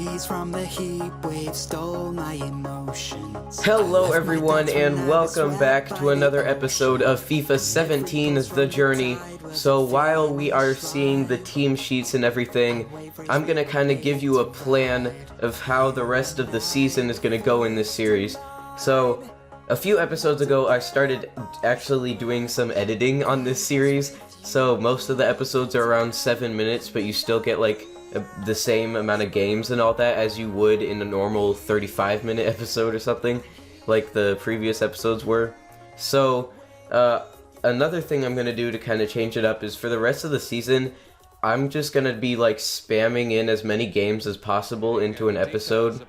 freeze from the heat wave stole my emotions. Hello everyone and welcome back to another episode of FIFA 17 The Journey. So while we are seeing the team sheets and everything, I'm gonna kind of give you a plan of how the rest of the season is gonna go in this series. So a few episodes ago I started actually doing some editing on this series, so most of the episodes are around 7 minutes, but you still get like the same amount of games and all that as you would in a normal 35-minute episode or something, like the previous episodes were. So another thing I'm gonna do to kind of change it up is for the rest of the season, I'm just gonna be like spamming in as many games as possible into an episode,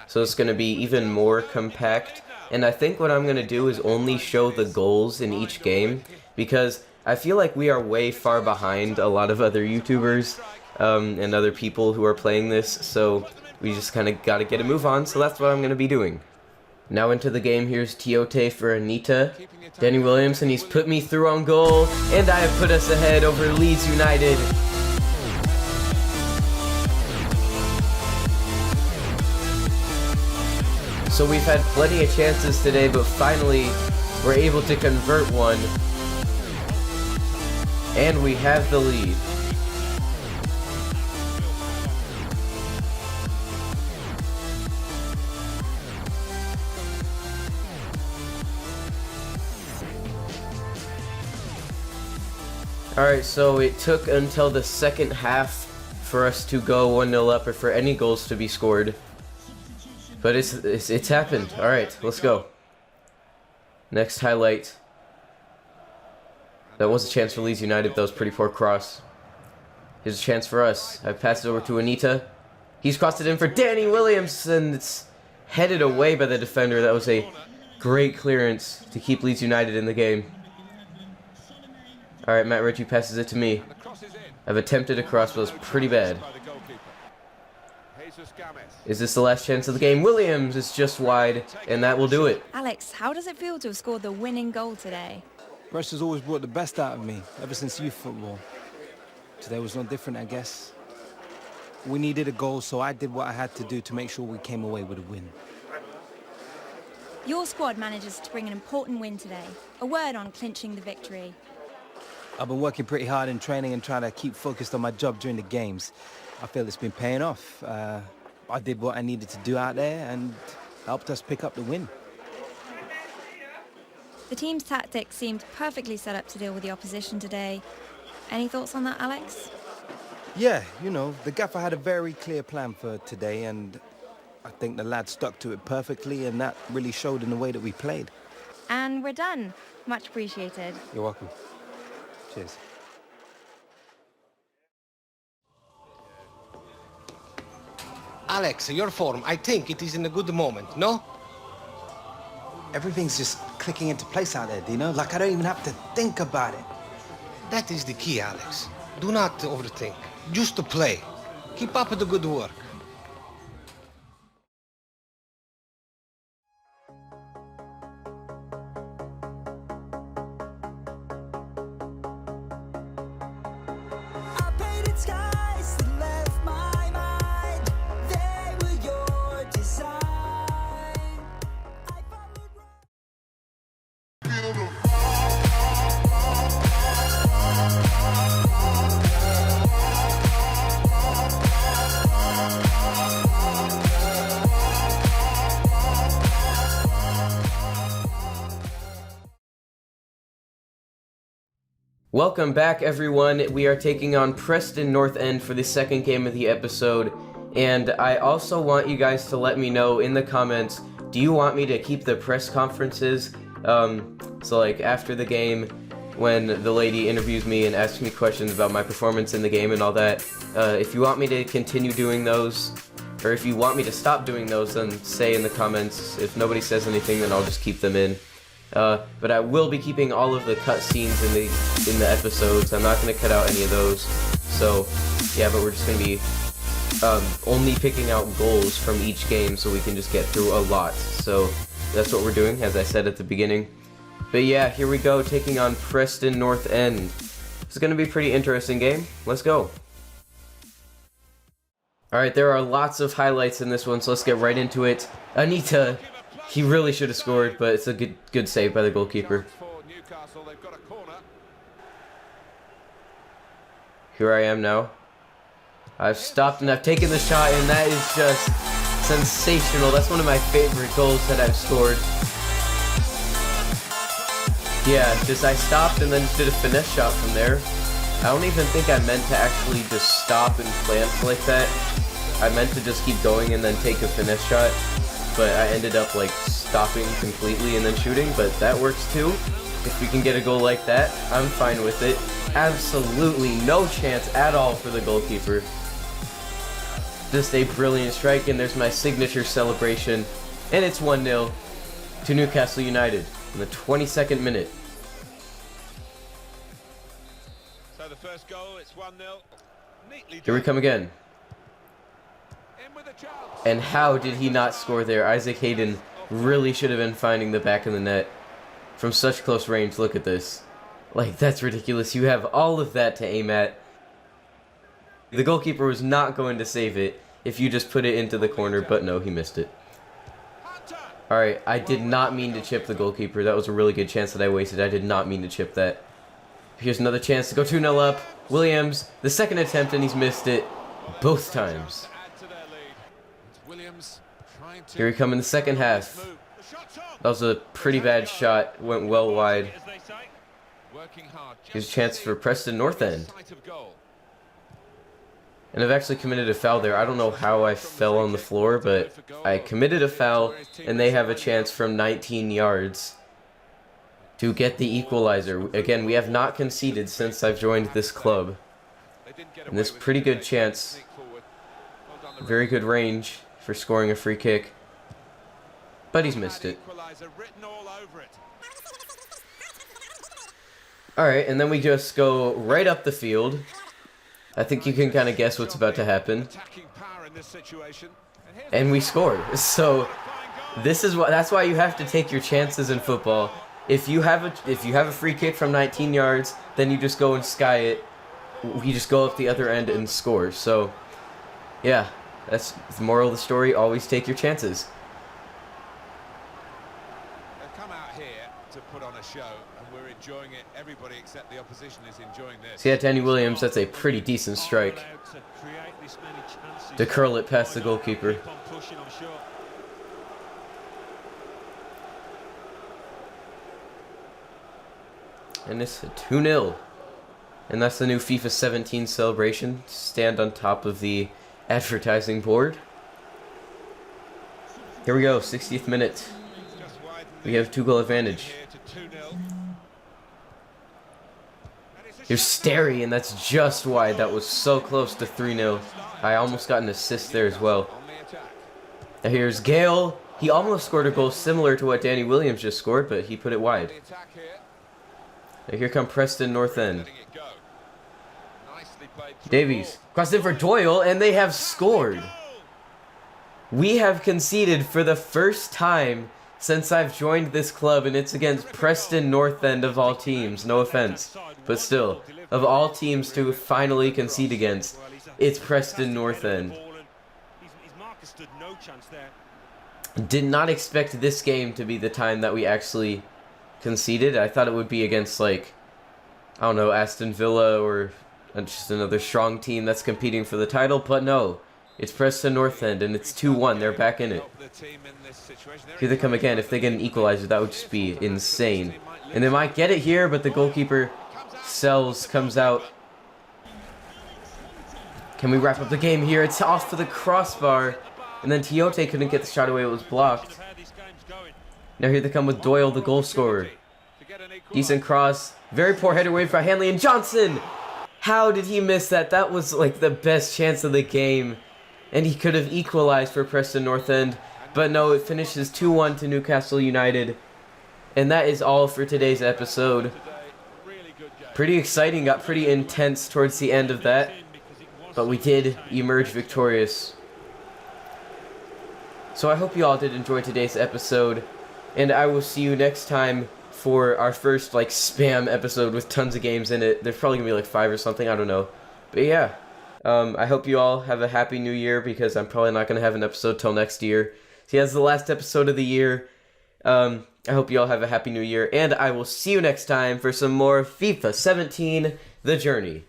so it's gonna be even more compact. And I think what I'm gonna do is only show the goals in each game, because I feel like we are way far behind a lot of other YouTubers and other people who are playing this, so we just kind of gotta get a move on, so that's what I'm gonna be doing. Now into the game, here's Tiote for Anita. Danny Williams, and he's put me through on goal, and I have put us ahead over Leeds United. So we've had plenty of chances today, but finally we're able to convert one. And we have the lead. Alright, so it took until the second half for us to go 1-0 up or for any goals to be scored. But it's happened. Alright, let's go. Next highlight. That was a chance for Leeds United, but that was a pretty poor cross. Here's a chance for us. I pass it over to Anita. He's crossed it in for Danny Williams, and it's headed away by the defender. That was a great clearance to keep Leeds United in the game. Alright, Matt Ritchie passes it to me. I've attempted a cross, but it was pretty bad. Is this the last chance of the game? Williams is just wide, and that will do it. Alex, how does it feel to have scored the winning goal today? Pressure's always brought the best out of me, ever since youth football. Today was no different, I guess. We needed a goal, so I did what I had to do to make sure we came away with a win. Your squad manages to bring an important win today. A word on clinching the victory. I've been working pretty hard in training and trying to keep focused on my job during the games. I feel it's been paying off. I did what I needed to do out there and helped us pick up the win. The team's tactics seemed perfectly set up to deal with the opposition today. Any thoughts on that, Alex? Yeah, you know, the gaffer had a very clear plan for today, and I think the lads stuck to it perfectly, and that really showed in the way that we played. And we're done. Much appreciated. You're welcome. Cheers. Alex, your form, I think it is in a good moment, no? Everything's just clicking into place out there, Dino. Like I don't even have to think about it. That is the key, Alex. Do not overthink. Just to play. Keep up the good work. Welcome back, everyone. We are taking on Preston North End for the second game of the episode, and I also want you guys to let me know in the comments, do you want me to keep the press conferences, so like after the game, when the lady interviews me and asks me questions about my performance in the game and all that, if you want me to continue doing those, or if you want me to stop doing those, then say in the comments. If nobody says anything, then I'll just keep them in. But I will be keeping all of the cutscenes in the episodes. I'm not going to cut out any of those. So, yeah, but we're just going to be only picking out goals from each game so we can just get through a lot. So that's what we're doing, as I said at the beginning. But yeah, here we go, taking on Preston North End. It's going to be a pretty interesting game. Let's go. Alright, there are lots of highlights in this one, so let's get right into it. Anita, he really should have scored, but it's a good save by the goalkeeper. Here I am now. I've stopped and I've taken the shot, and that is just sensational. That's one of my favorite goals that I've scored. Yeah, just I stopped and then just did a finesse shot from there. I don't even think I meant to actually just stop and plant like that. I meant to just keep going and then take a finesse shot, but I ended up like stopping completely and then shooting, but that works too. If we can get a goal like that, I'm fine with it. Absolutely no chance at all for the goalkeeper. Just a brilliant strike, and there's my signature celebration, and it's 1-0 to Newcastle United in the 22nd minute. So the first goal, it's 1-0. Neatly Here we come again. in with a chance. And how did he not score there? Isaac Hayden really should have been finding the back of the net from such close range. Look at this. Like, that's ridiculous. You have all of that to aim at. The goalkeeper was not going to save it if you just put it into the corner, but no, he missed it. Alright, I did not mean to chip the goalkeeper. That was a really good chance that I wasted. I did not mean to chip that. Here's another chance to go 2-0 up. Williams, the second attempt, and he's missed it both times. Here we come in the second half. That was a pretty bad shot. Went well wide. Here's a chance for Preston North End. And I've actually committed a foul there. I don't know how I fell on the floor, but I committed a foul, and they have a chance from 19 yards to get the equalizer. Again, we have not conceded since I've joined this club. And this pretty good chance. Very good range for scoring a free kick. But he's missed it. Alright, and then we just go right up the field. I think you can kind of guess what's about to happen. And we score. So that's why you have to take your chances in football. If you have a free kick from 19 yards, then you just go and sky it. You just go up the other end and score. So yeah, that's the moral of the story. Always take your chances. They've come out here to put on a show, and we're enjoying it. Everybody except the opposition is enjoying this. See, Danny Williams, that's a pretty decent strike to curl it past the goalkeeper. And it's a 2-0. And that's the new FIFA 17 celebration. Stand on top of the advertising board. Here we go, 60th minute. We have 2-goal advantage. Here's Sterry, and that's just wide. That was so close to 3-0. I almost got an assist there as well. Now here's Gale. He almost scored a goal similar to what Danny Williams just scored, but he put it wide. Now here come Preston North End. Davies crossed in for Doyle, and they have scored. We have conceded for the first time since I've joined this club, and it's against Preston North End of all teams. No offense, but still, of all teams to finally concede against, it's Preston North End. Did not expect this game to be the time that we actually conceded. I thought it would be against, like, I don't know, Aston Villa or just another strong team that's competing for the title, but no. It's Preston North End, and it's 2-1. They're back in it. Here they come again. If they get an equalizer, that would just be insane. And they might get it here, but the goalkeeper comes out. Can we wrap up the game here? It's off to the crossbar. And then Tiote couldn't get the shot away. It was blocked. Now here they come with Doyle, the goal scorer. Decent cross. Very poor header wave by Hanley, and Johnson! How did he miss that? That was like the best chance of the game. And he could have equalized for Preston North End. But no, it finishes 2-1 to Newcastle United. And that is all for today's episode. Pretty exciting, got pretty intense towards the end of that. But we did emerge victorious. So I hope you all did enjoy today's episode. And I will see you next time for our first, like, spam episode with tons of games in it. There's probably going to be, like, 5 or something. I don't know. But yeah. I hope you all have a happy new year because I'm probably not going to have an episode till next year. So that's the last episode of the year. I hope you all have a happy new year, and I will see you next time for some more FIFA 17 The Journey.